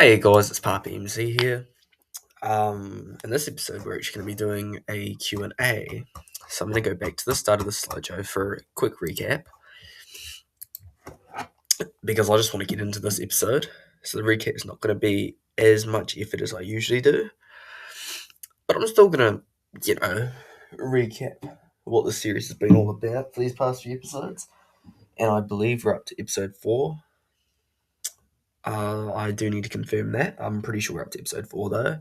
Hey guys, it's Papa MC here. In this episode, we're actually going to be doing a Q&A. So I'm going to go back to the start of the slideshow for a quick recap because I just want to get into this episode. So the recap is not going to be as much effort as I usually do, but I'm still going to, recap what the series has been all about for these past few episodes. And I believe we're up to episode 4. I do need to confirm that. I'm pretty sure we're up to episode 4 though.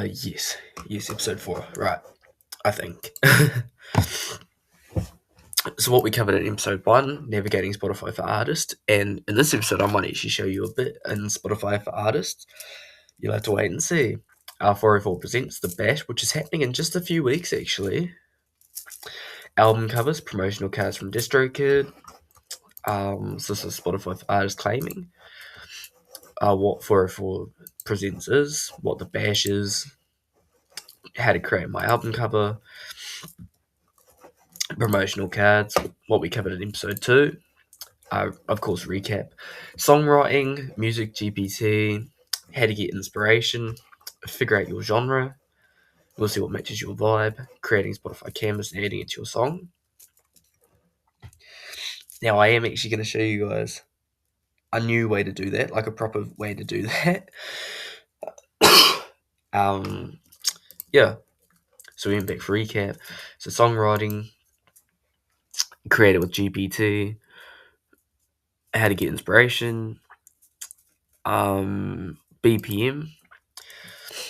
Yes, episode 4. Right. I think. So what we covered in episode 1, navigating Spotify for artists, and in this episode I might actually show you a bit in Spotify for artists. You'll have to wait and see. 404 presents The Bash, which is happening in just a few weeks actually. Album covers, promotional cards from DistroKid. So this is Spotify for artists claiming. What 404 presents is, what The Bash is, how to create my album cover, promotional cards, what we covered in episode 2. Of course, recap songwriting, music GPT, how to get inspiration, figure out your genre. We'll see what matches your vibe, creating Spotify canvas and adding it to your song. Now, I am actually going to show you guys a new way to do that, like a proper way to do that. Yeah. So we went back for recap. So songwriting, create it with GPT, how to get inspiration, BPM,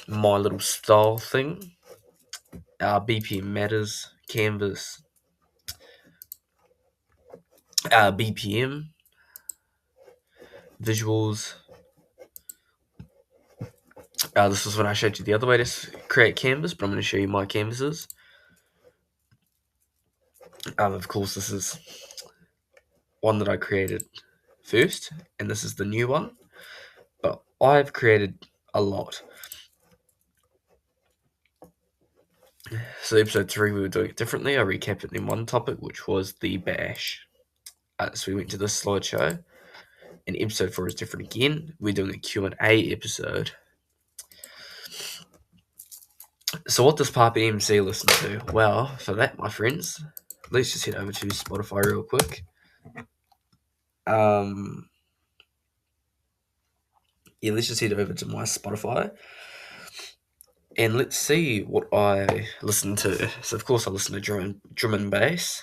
my little style thing, BPM matters, canvas, BPM, visuals. This is when I showed you the other way to create canvas, but I'm going to show you my canvases. Of course, this is one that I created first, and this is the new one. But I've created a lot. So episode 3, we were doing it differently. I recapped it in one topic, which was the bash. So we went to this slideshow. And episode 4 is different again. We're doing a Q&A episode. So what does Papa MC listen to? Well, for that, my friends, let's just head over to Spotify real quick. Let's just head over to my Spotify. And let's see what I listen to. So, of course, I listen to drum and bass.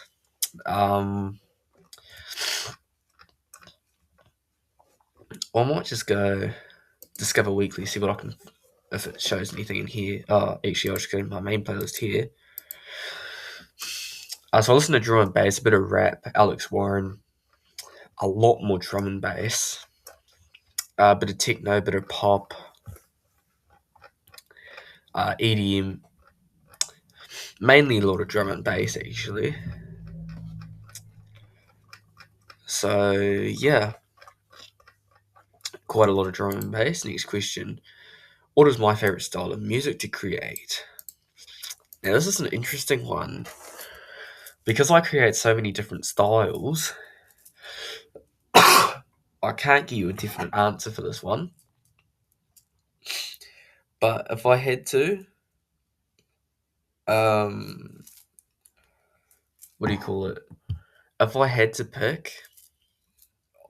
I might just go Discover Weekly, see what I can, if it shows anything in here. Actually, I'll just go to my main playlist here. So I listen to drum and bass, a bit of rap, Alex Warren, a lot more drum and bass, a bit of techno, a bit of pop, EDM, mainly a lot of drum and bass actually. So yeah, quite a lot of drum and bass. Next question: what is my favorite style of music to create? Now this is an interesting one because I create so many different styles. I can't give you a definite answer for this one, but if I had to, what do you call it? If I had to pick,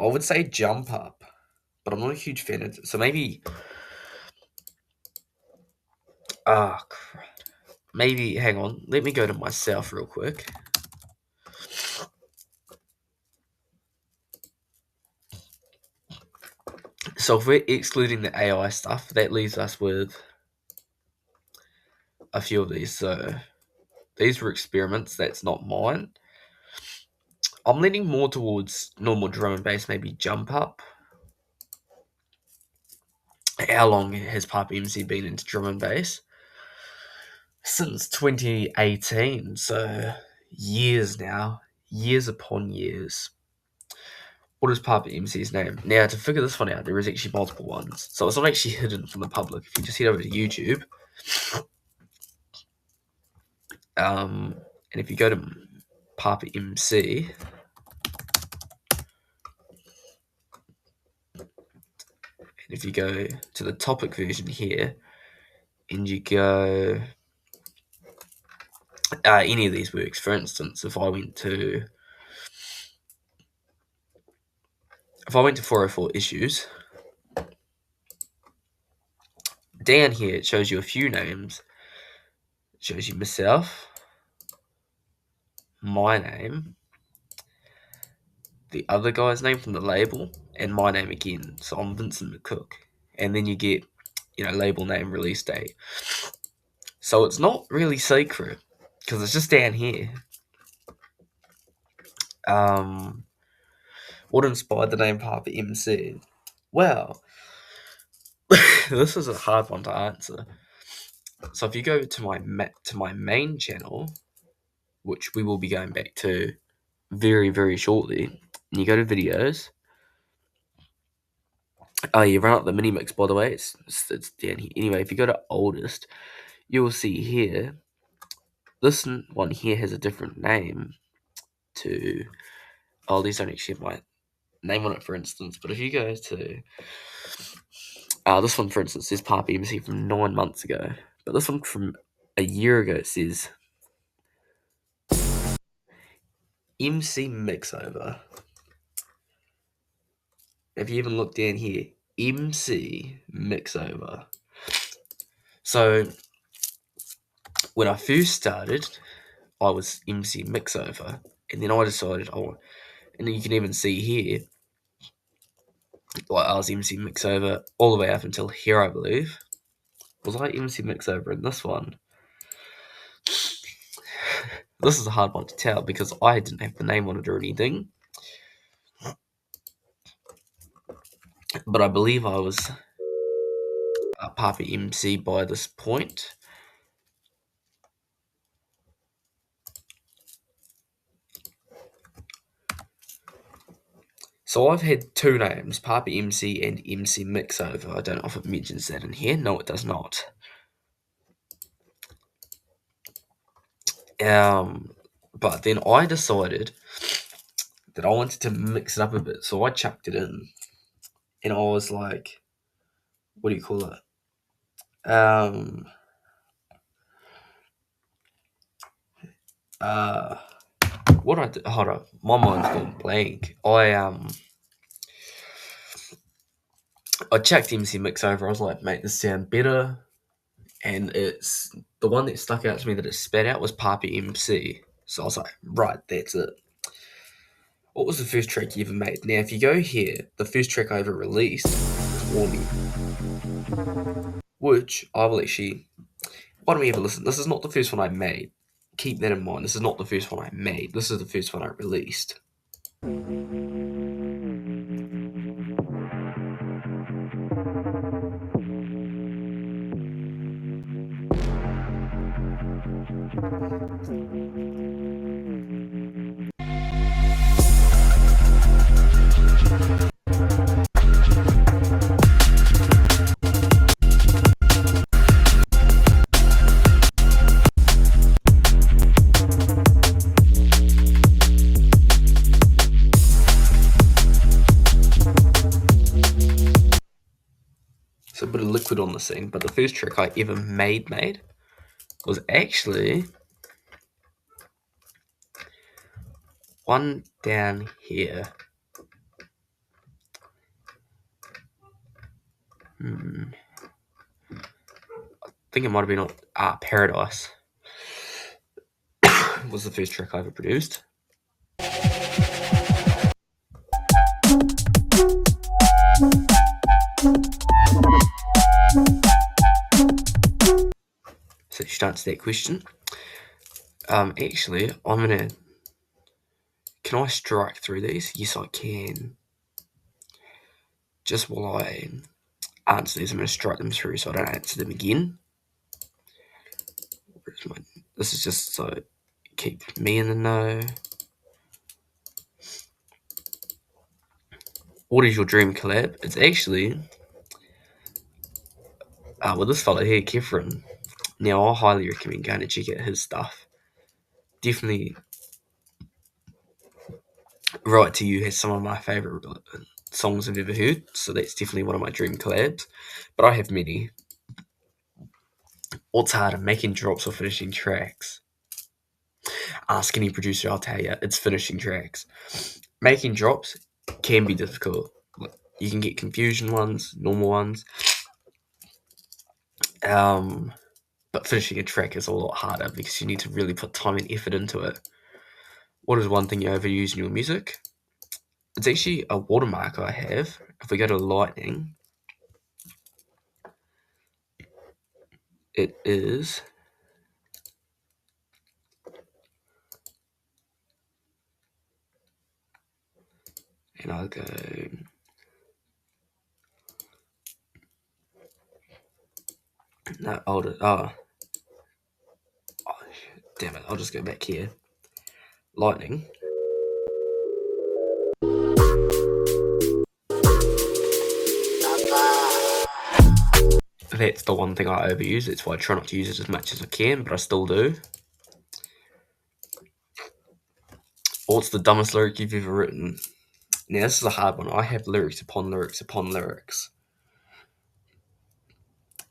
I would say jump up, but I'm not a huge fan of it. So maybe, crap. Maybe, hang on, let me go to myself real quick. So if we're excluding the AI stuff, that leaves us with a few of these. So these were experiments, that's not mine. I'm leaning more towards normal drum and bass, maybe jump up. How long has Pipe MC been into drum and bass? Since 2018, so years now, years upon years. What is Papa MC's name? Now, to figure this one out, there is actually multiple ones. So it's not actually hidden from the public. If you just head over to YouTube, and if you go to Papa MC, if you go to the topic version here, and you go any of these works, for instance, if I went to 404 issues, down here it shows you a few names. It shows you myself, my name, the other guy's name from the label, and my name again. So I'm Vincent McCook. And then you get, label name, release date. So it's not really secret because it's just down here. What inspired the name Papa MC? Well, this is a hard one to answer. So if you go to my main channel, which we will be going back to very, very shortly, and you go to videos. Oh, you run up the mini mix, by the way. It's down here. Anyway, if you go to oldest, you will see here. This one here has a different name to. Oh, these don't actually have my name on it, for instance. But if you go to this one, for instance, says Papa MC from 9 months ago. But this one from a year ago says MC Mixover. If you even look down here, MC Mixover. So when I first started, I was MC Mixover, and then I decided, and then you can even see here, like I was MC Mixover all the way up until here, I believe. Was I MC Mixover in this one? This is a hard one to tell because I didn't have the name on it or anything. But I believe I was a Papa MC by this point. So I've had two names, Papa MC and MC Mixover. I don't know if it mentions that in here. No, it does not. But then I decided that I wanted to mix it up a bit, so I chucked it in, and I was like, what do you call it? What I did? Hold up, my mind's gone blank. I checked MC Mixover. I was like, make this sound better, and it's the one that stuck out to me that it spat out was Papa MC. So I was like, right, that's it. What was the first track you ever made? Now, if you go here, the first track I ever released was Warming, which I will actually. Why don't we have a listen? This is not the first one I made. Keep that in mind. This is not the first one I made. This is the first one I released. So a bit of liquid on the scene, but the first track I ever made was actually one down here. I think it might have been Paradise. Was the first track I ever produced. So to answer that question, actually, can I strike through these? Yes, I can. Just while I answer these, I'm going to strike them through so I don't answer them again. This is just so keep me in the know. What is your dream collab? It's actually with this fella here, Kefren. Now, I highly recommend going to check out his stuff. Definitely, Right to You has some of my favourite songs I've ever heard, so that's definitely one of my dream collabs. But I have many. What's harder, making drops or finishing tracks? Ask any producer, I'll tell you, it's finishing tracks. Making drops can be difficult. You can get confusion ones, normal ones. But finishing a track is a lot harder because you need to really put time and effort into it. What is one thing you overuse in your music? It's actually a watermark I have. If we go to Lightning, it is, and I'll go, no, damn it, I'll just go back here. Lightning. That's the one thing I overuse. It's why I try not to use it as much as I can, but I still do. What's the dumbest lyric you've ever written? Now, this is a hard one. I have lyrics upon lyrics upon lyrics.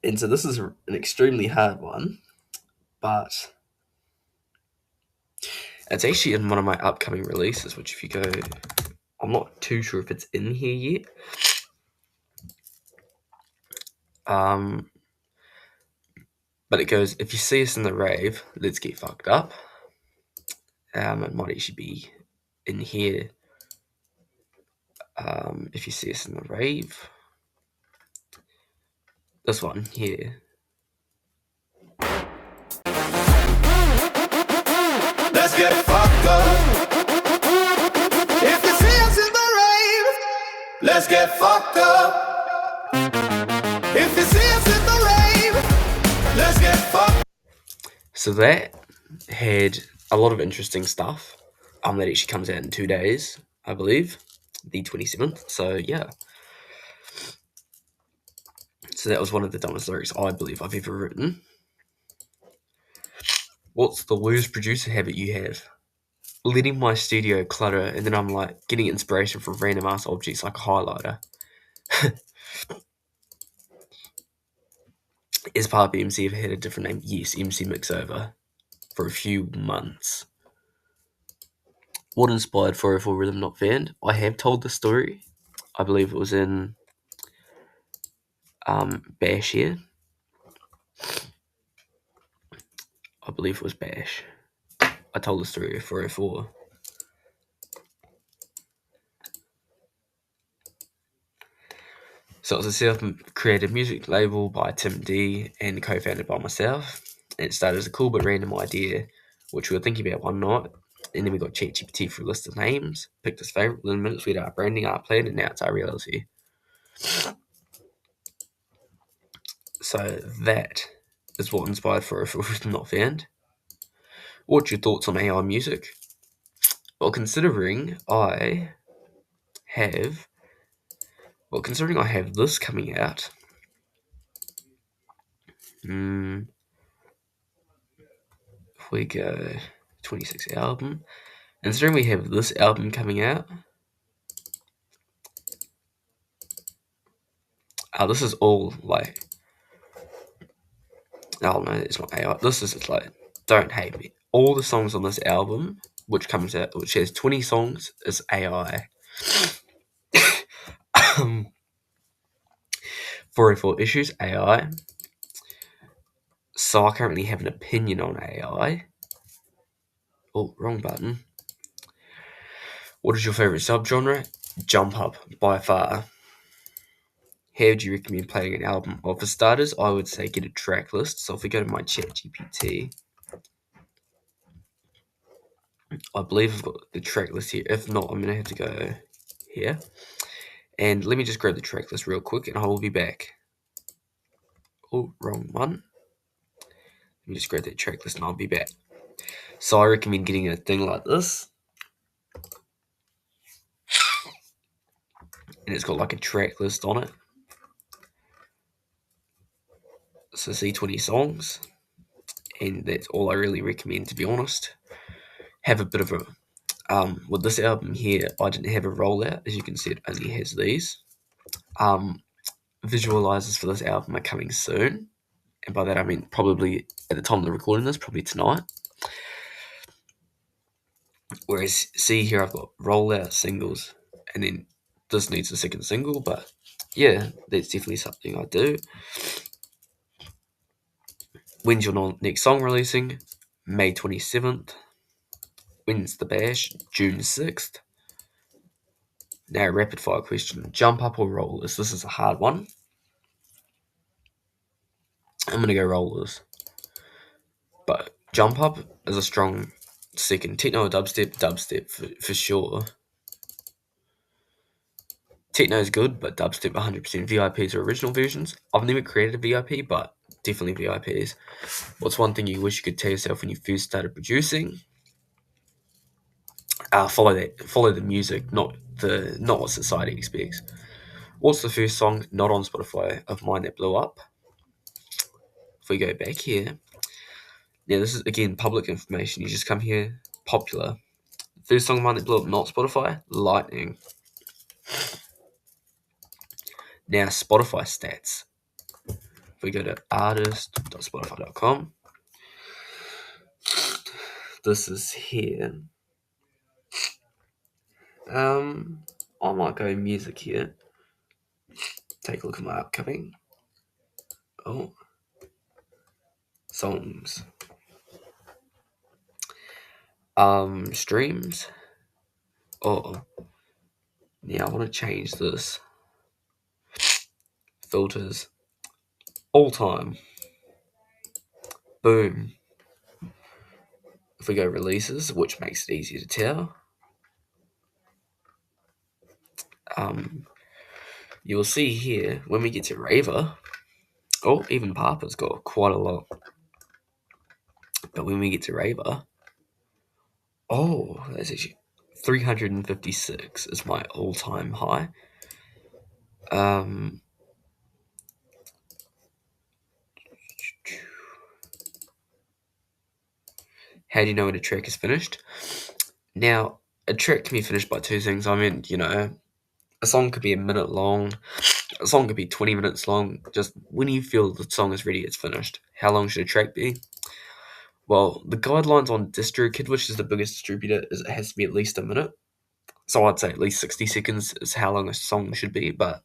And so this is an extremely hard one, but it's actually in one of my upcoming releases, which if you go, I'm not too sure if it's in here yet. But it goes, if you see us in the rave, let's get fucked up. It might actually be in here. If you see us in the rave. This one here. Let's get fucked up. If you see us in the rave, let's get fucked up. If you see us in the rave, let's get fucked. So that had a lot of interesting stuff. That actually comes out in 2 days, I believe, the 27th. So yeah. So that was one of the dumbest lyrics I believe I've ever written. What's the worst producer habit you have? Letting my studio clutter, and then I'm like getting inspiration from random ass objects like a highlighter. Is Part MC ever had a different name? Yes, MC Mixover. For a few months. What inspired 404 Rhythm Not Band? I have told the story. I believe it was in Bash here. I believe it was Bash. I told the story of 404. So it was a self-created music label by Tim D and co-founded by myself. And it started as a cool but random idea, which we were thinking about one night. And then we got ChatGPT for a list of names, picked his favourite. Within minutes, we had our branding, our plan, and now it's our reality. So that is what inspired 404 Rhythm Not Found. What's your thoughts on AI music? Well, considering I have this coming out, if we go 26 album, considering we have this album coming out, this is all like, oh no, it's not AI. This is like, don't hate me. All the songs on this album, which comes out, which has 20 songs, is AI. 404 Issues, AI. So I currently have an opinion on AI. Oh, wrong button. What is your favourite subgenre? Jump up, by far. How would you recommend playing an album? Well, for starters, I would say get a track list. So if we go to my ChatGPT, I believe I've got the track list here. If not, I'm going to have to go here. And let me just grab the track list real quick and I will be back. Oh, wrong one. Let me just grab that track list and I'll be back. So I recommend getting a thing like this. And it's got like a track list on it. So see 20 songs. And that's all I really recommend, to be honest. Have a bit of With this album here, I didn't have a rollout. As you can see, it only has these. Um, Visualizers for this album are coming soon. And by that I mean probably at the time of the recording this, probably tonight. Whereas, see here, I've got rollout singles, and then this needs a second single, but yeah, that's definitely something I do. When's your next song releasing? May 27th. When's the bash? June 6th. Now, rapid fire question: jump up or rollers? This is a hard one. I'm gonna go rollers, but jump up is a strong second. Techno or dubstep for sure. Techno is good, but dubstep 100% VIPs or original versions. I've never created a VIP, but definitely VIPs. What's one thing you wish you could tell yourself when you first started producing? Follow the music, not what society expects. What's the first song not on Spotify of mine that blew up? If we go back here, now this is again public information. You just come here, popular. First song of mine that blew up, not Spotify, Lightning. Now Spotify stats. If we go to artist.spotify.com, this is here. I might go music here. Take a look at my upcoming. Oh, songs. Streams. Oh, yeah, I want to change this. Filters. All time. Boom. If we go releases, which makes it easier to tell, you'll see here when we get to Raver, oh, even Papa's got quite a lot. But when we get to Raver, oh, that's actually 356 is my all-time high. How do you know when a track is finished? Now, a track can be finished by two things. I mean, a song could be a minute long, a song could be 20 minutes long. Just when you feel the song is ready, it's finished. How long should a track be? Well, the guidelines on DistroKid, which is the biggest distributor, is it has to be at least a minute. So I'd say at least 60 seconds is how long a song should be, but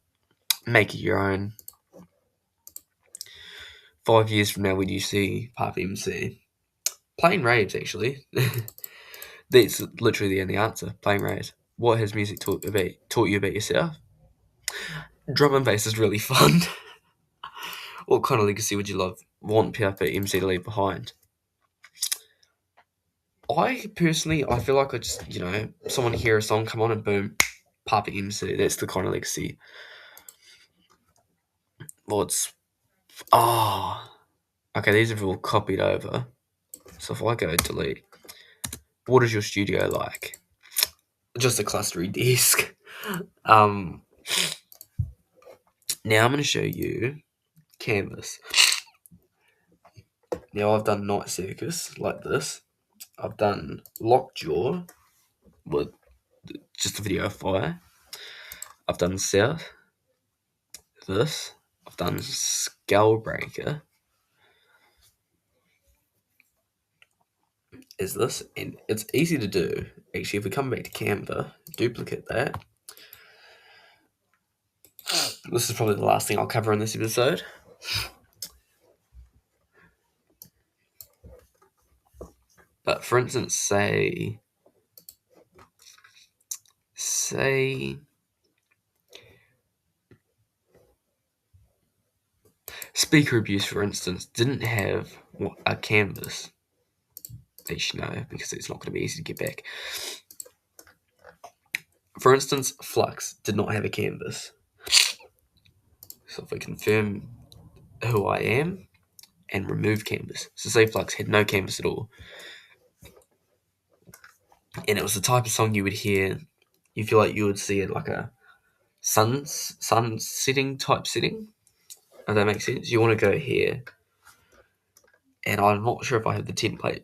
make it your own. 5 years from now, when you see Pop MC? Playing raves, actually. That's literally the only answer. Playing raves. What has music taught you about yourself? Drum and bass is really fun. What kind of legacy would you want Papa MC to leave behind? I personally, I feel like I just, someone hear a song come on and boom, Papa MC. That's the kind of legacy. Okay, these are all copied over. So if I go delete, what is your studio like? Just a clustery disk. Now I'm going to show you Canvas. Now I've done Night Circus like this. I've done Lockjaw with just a video of fire. I've done South. This. I've done Skullbreaker. Is this, and it's easy to do. Actually, if we come back to Canva, duplicate that. This is probably the last thing I'll cover in this episode. But for instance, say speaker abuse, for instance, didn't have a canvas. Actually, no, because it's not going to be easy to get back. For instance, Flux did not have a canvas. So if we confirm who I am and remove canvas. So say Flux had no canvas at all. And it was the type of song you would hear, you feel like you would see it like a sun setting type setting. Does that make sense? You want to go here. And I'm not sure if I have the template.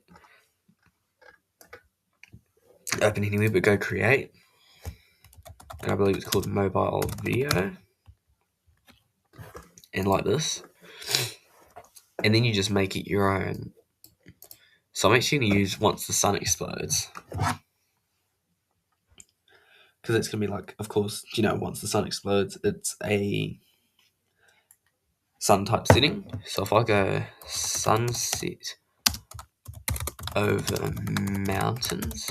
open anywhere but go create, and I believe it's called mobile video, and like this, and then you just make it your own. So I'm actually going to use once the sun explodes, because it's going to be like, of course, once the sun explodes, it's a sun type setting. So if I go sunset over mountains,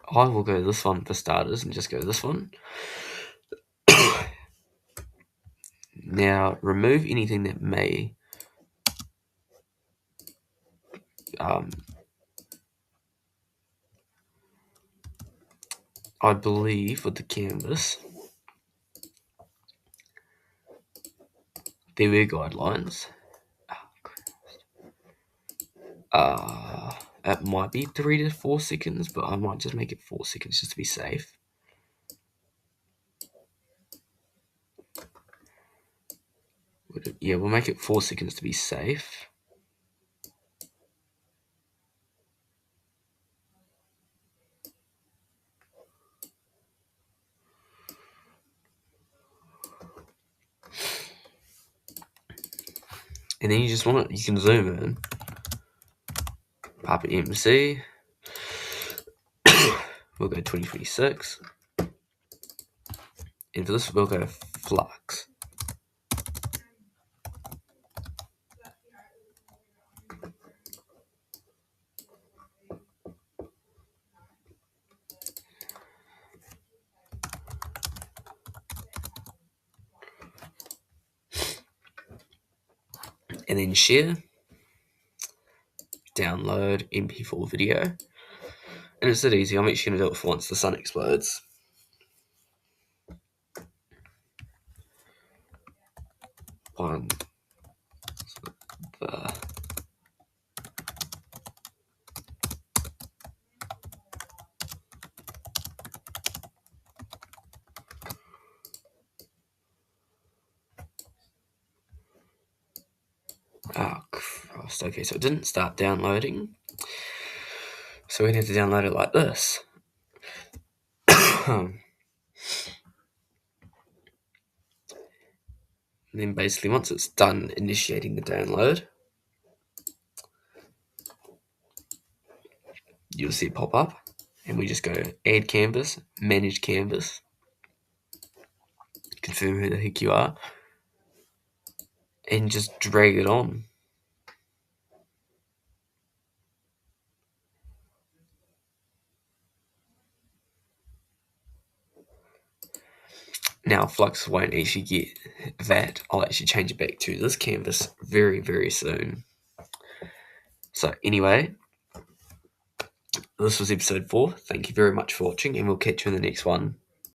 I will go this one for starters and just go this one. Now remove anything that may I believe with the canvas there were guidelines. It might be 3 to 4 seconds, but I might just make it 4 seconds just to be safe. Yeah, we'll make it 4 seconds to be safe. And then you just want it, you can zoom in. Pop it MC. We'll go 2026. And for this, we'll go flux. And then share. Download MP4 video. And it's that easy. I'm actually going to do it for once the sun explodes. One. The Oh, Christ. Okay, so it didn't start downloading. So we need to download it like this. And then basically once it's done initiating the download, you'll see it pop up. And we just go add canvas, manage canvas, confirm who the heck you are, and just drag it on. Now Flux won't actually get that. I'll actually change it back to this canvas very, very soon. So anyway, this was episode 4. Thank you very much for watching, and we'll catch you in the next one.